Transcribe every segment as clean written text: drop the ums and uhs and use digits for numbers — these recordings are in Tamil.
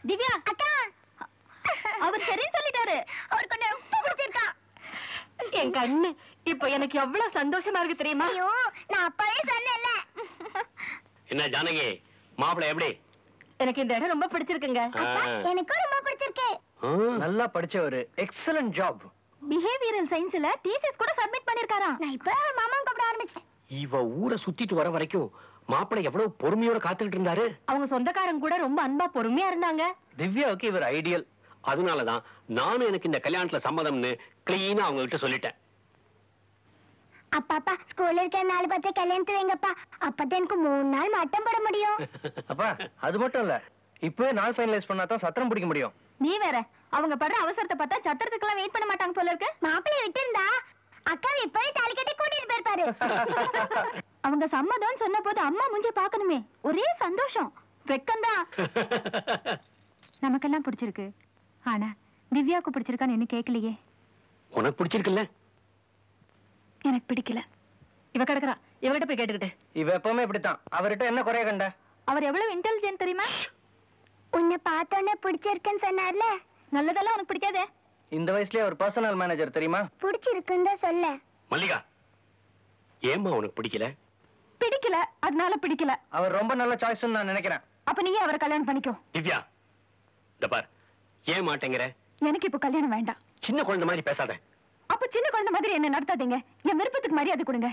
திவ்யா அக்கா, அவர் சரின்னு சொல்லிட்டாரு. அவர் கொஞ்சம் ரொம்ப பிடிச்சிருக்கா. என் கண்ணு இப்ப எனக்கு எவ்வளவு சந்தோஷமா இருக்கு தெரியுமா? ஐயோ, நான் அப்பவே சொன்னேன்ல. என்ன ஜானகி, மாப்பிள்ளை எப்படி? எனக்கு இந்த இடம் ரொம்ப பிடிச்சிருக்குங்க. எனக்கும் ரொம்ப பிடிச்சிருக்கு. நல்லா படிச்சவரு, எக்ஸலன்ட் ஜாப். பிஹேவியரல் சயின்ஸ்ல தீசிஸ் கூட சப்மிட் பண்ணிருக்காராம். நான் இப்ப மாமா கூப்பிட ஆரம்பிச்சேன். இவ ஊரை சுத்திட்டு வர வரைக்கும் மாப்பிள்ளை எவ்வளவு பொறுமையோட காத்துக்கிட்டு இருந்தாரு. அவங்க சொந்தக்காரங்க கூட ரொம்ப அன்பா பொறுமையா இருந்தாங்க. திவ்யாவுக்கு இவர் ஐடியல். அதனாலதான் நானும் எனக்கு இந்த கல்யாணத்துல சம்மதம்னு கிளீனா அவங்க கிட்ட சொல்லிட்டேன். அப்பா ஸ்கூல்ல இருக்க 4-10 கல்யாணத்து வைங்கப்பா. அப்பதான் எனக்கு 3 நாள் மட்டம் போட முடியும். அப்பா அது மட்டும் இல்ல, இப்பவே நாள் ஃபைனலைஸ் பண்ணாதான் சத்திரம் பிடிக்க முடியும். நீ வேற, அவங்க படுற அவசரத்தை பார்த்தா சத்திரத்துக்கெல்லாம் வெயிட் பண்ண மாட்டாங்க போல இருக்கு. மாப்பிள்ளை விட்டு இருந்தா அக்கா இப்பவே தாலி கட்டி கூட்டிட்டு போயிருப்பாரு. அவங்க சம்மதம் சொன்ன போது அம்மா முஞ்சி பாக்கணுமே, ஒரே சந்தோஷம். வெக்கம்தான். நமக்கெல்லாம் பிடிச்சிருக்கு, ஆனா திவ்யாவுக்கு பிடிச்சிருக்கான்னு என்ன கேட்கலையே. உனக்கு பிடிச்சிருக்குல்ல? எனக்கு பிடிக்கல. இவ கிடக்குறா, இவகிட்ட போய் கேட்டுக்கிட்டு. இவ எப்பவுமே இப்படித்தான். அவர்கிட்ட என்ன குறைய கண்ட? அவர் எவ்வளவு இன்டெலிஜென்ட் தெரியுமா? உன்னை பார்த்தோன்னே பிடிச்சிருக்குன்னு சொன்னார்ல. நல்லதெல்லாம் உனக்கு பிடிக்காதே. இந்த வயசுலயே அவர் பர்சனல் மேனேஜர் தெரியுமா? பிடிச்சிருக்குன்னு சொல்ல. மல்லிகா, ஏமா உனக்கு பிடிக்கல? பிடிக்கல, அதனால பிடிக்கல. அவர் ரொம்ப நல்ல சாய்ஸ்னு நான் நினைக்கிறேன். அப்ப நீயே அவரை கல்யாணம் பண்ணிக்கோ. திவ்யா, இந்த பார், ஏன் மாட்டேங்கிற? எனக்கு இப்ப கல்யாணம் வேண்டாம். சின்ன குழந்தை மாதிரி பேசாத. அப்ப சின்ன குழந்தை மாதிரி என்ன நடத்தாதீங்க. என் விருப்பத்துக்கு மரியாதை கொடுங்க.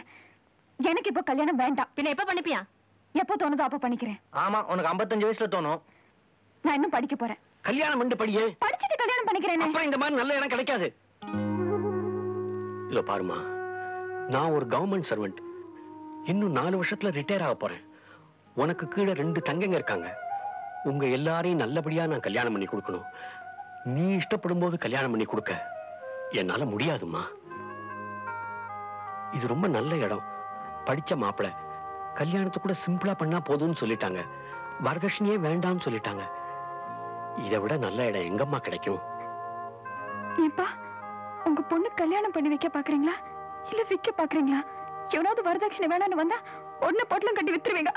எனக்கு இப்ப கல்யாணம் வேண்டாம். பின்ன எப்ப பண்ணிப்பியா? எப்போ தோணுதோ அப்ப பண்ணிக்கிறேன். ஆமா, உனக்கு 55 வயசுல தோணும். நான் இன்னும் படிக்க போறேன். கல்யாணம் பண்ணி படியே. படிச்சுட்டு கல்யாணம் பண்ணிக்கிறேன். அப்புறம் இந்த மாதிரி நல்ல இடம் கிடைக்காது. இல்ல பாருமா, நான் ஒரு கவர்மெண்ட் சர்வெண்ட். இன்னும் 4 வருஷத்துல ரிட்டையர் ஆக போறேன். உனக்கு கீழே 2 தங்கங்க இருக்காங்க. உங்க எல்லாரையும் நல்லபடியா நான் கல்யாணம் பண்ணி கொடுக்கணும். நீ இஷ்டப்படும் போது கல்யாணம் பண்ணி கொடுக்க என்னால முடியாதுமா. இது ரொம்ப நல்ல இடம். படிச்ச மாப்பிள கல்யாணத்தை கூட சிம்பிளா பண்ணா போதும்னு சொல்லிட்டாங்க. வரதட்சணையே வேண்டாம்னு சொல்லிட்டாங்க. இதை விட நல்ல இடம் எங்கம்மா கிடைக்கும்? ஏப்பா, உங்க பொண்ணு கல்யாணம் பண்ணி வைக்க பாக்குறீங்களா இல்ல விக்க பாக்குறீங்களா? எவனாவது வரதட்சணை வேணான்னு வந்தா உடனே பொட்டலம் கட்டி வித்துருவீங்க.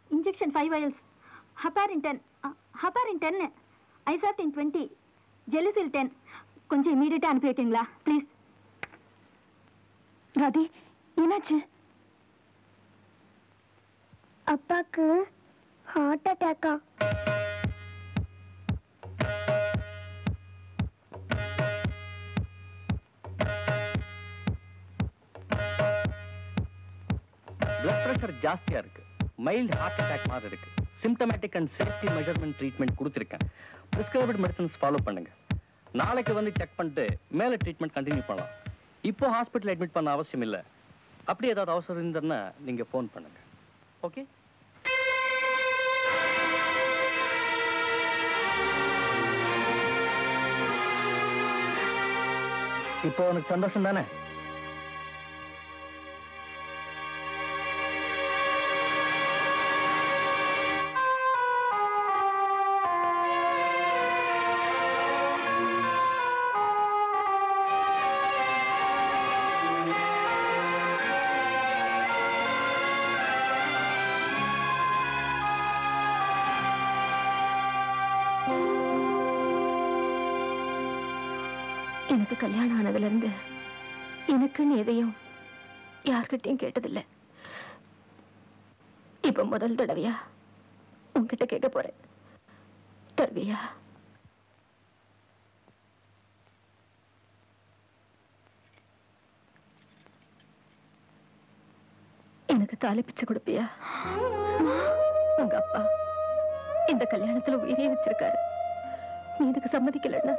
Injection 5 vials, heparin 10, isoflurane 20, Gelusil 10. கொஞ்சம் இமீடியட்டா அனுப்பி வைக்கிறீங்களா ப்ளீஸ்? ராதி, என்னாச்சு? அப்பாக்கு ஹார்ட் அட்டாக்கா? பிளட் பிரஷர் ஜாஸ்தியா இருக்கு. மைல்ட் ஹார்ட் அட்டாக் மாதிரி இருக்கு. Symptomatic and safety measurement treatment கொடுத்துருக்கேன். பிரிஸ்கிரைப்டு மெடிசன்ஸ் ஃபாலோ பண்ணுங்க. நாளைக்கு வந்து செக் பண்ணிட்டு மேல ட்ரீட்மெண்ட் கண்டினியூ பண்ணலாம். இப்போ ஹாஸ்பிட்டல் அட்மிட் பண்ண அவசியம் இல்லை. அப்படி ஏதாவது அவசரம் இருந்ததுன்னா நீங்க ஃபோன் பண்ணுங்க. ஓகே? இப்போ உனக்கு சந்தோஷம் தானே? எனக்கு கல்யாணம் ஆனதுல இருந்து எனக்குன்னு எதையும் யார்கிட்டையும் கேட்டதில்லை. இப்ப முதல் தடவையா உன்கிட்ட கேட்க போறேன். தருவியா? எனக்கு தாலி பிச்சை கொடுப்பியா? உங்க அப்பா இந்த கல்யாணத்துல உயிரே வச்சிருக்காரு. நீ இதுக்கு சம்மதிக்கலன்னா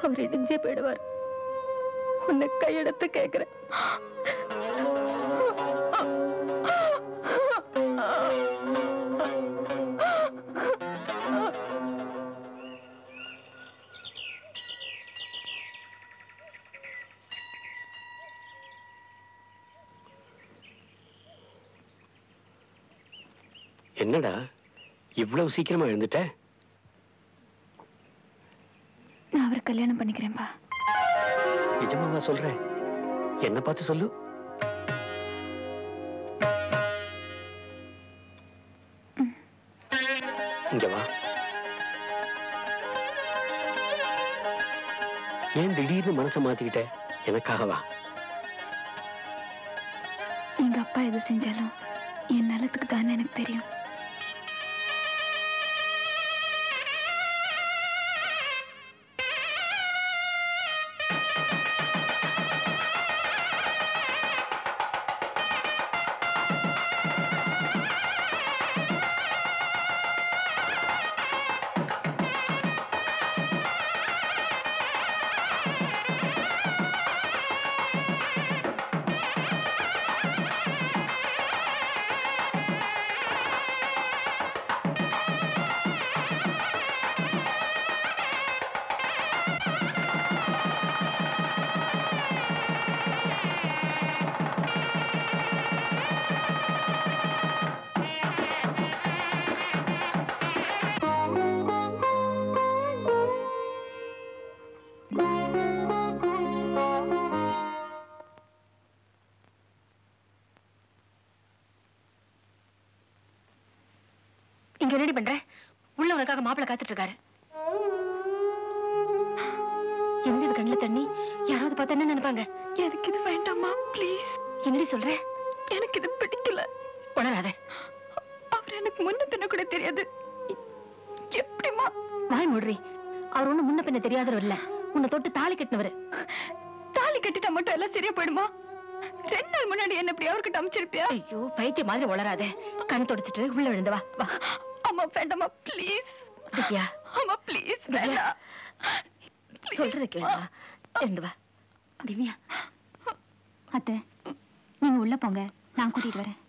அவர் இடிஞ்சே போயிடுவார். உன்னை கையெடுத்து கேட்கிறேன். என்னடா இவ்வளவு சீக்கிரமா எழுந்துட்ட? நான் அவரை கல்யாணம் பண்ணிக்கிறேன்பா. நிஜமாவா சொல்றேன்? என்ன பார்த்து சொல்லு. இங்க வா. ஏன் திடீர்னு மனசை மாத்திக்கிட்ட? எனக்காக வா. எங்க அப்பா எது செஞ்சாலும் என் நலத்துக்கு தானே எனக்கு தெரியும். இங்க ரெடி பண்ற. உள்ள உனக்காக மாப்பிள்ள காத்துட்டு இருக்காரு. என்னடி இது கண்ணுல தண்ணி? யாராவது பார்த்தா என்ன நினைப்பாங்க? எனக்கு இது வேண்டாமா ப்ளீஸ். என்னடி சொல்ற? எனக்கு இது பிடிக்கல. உணராத. அவர் எனக்கு முன்ன பின்ன கூட தெரியாது. எப்படிமா? வாய் மூடுறி. அவர் ஒண்ணு முன்ன பின்ன தெரியாதவர் இல்ல. உன்னை தொட்டு தாலி கட்டினவரு. தாலி கட்டிட்டா மட்டும் எல்லாம் சரியா போயிடுமா? 2 நாள் முன்னாடி என்ன இப்படி அவர்கிட்ட அமைச்சிருப்பியா? ஐயோ பைத்திய மாதிரி உளராத. கண் தொடச்சிட்டு உள்ள விழுந்து வா. வா. அம்மா வேண்டாமா ப்ளீஸ். திவ்யா அம்மா ப்ளீஸ் வேண்டாம். சொல்றது கேளுமா. எழுந்து வா. திவ்யா. அத்தை நீங்க உள்ள போங்க, நான் கூட்டிட்டு வரேன்.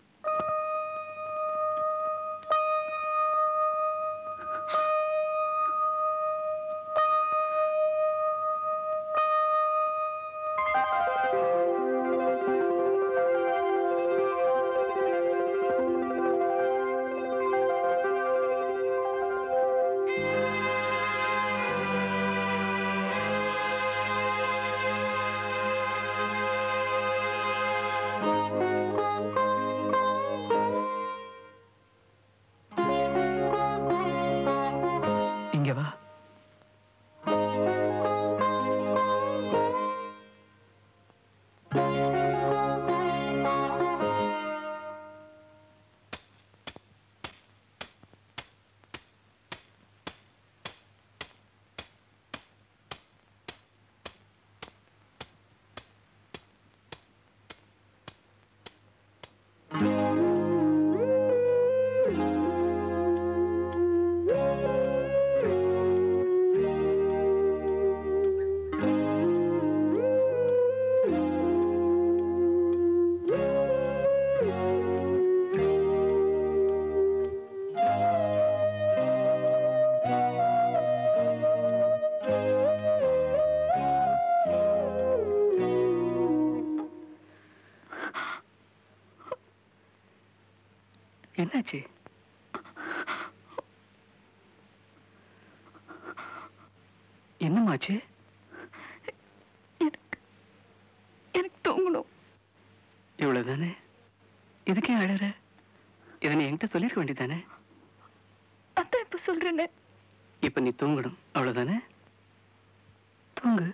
இங்க வா. என்னாச்சு? என்னமாச்சு? எனக்கு தூங்கணும். இவ்வளவுதானே? இதுக்கே அழற? இதை நீ என்கிட்ட சொல்லிருக்க வேண்டியதானே? அதான் இப்ப சொல்றேன்னு. இப்ப நீ தூங்கணும், அவ்வளவுதானே? தூங்கு.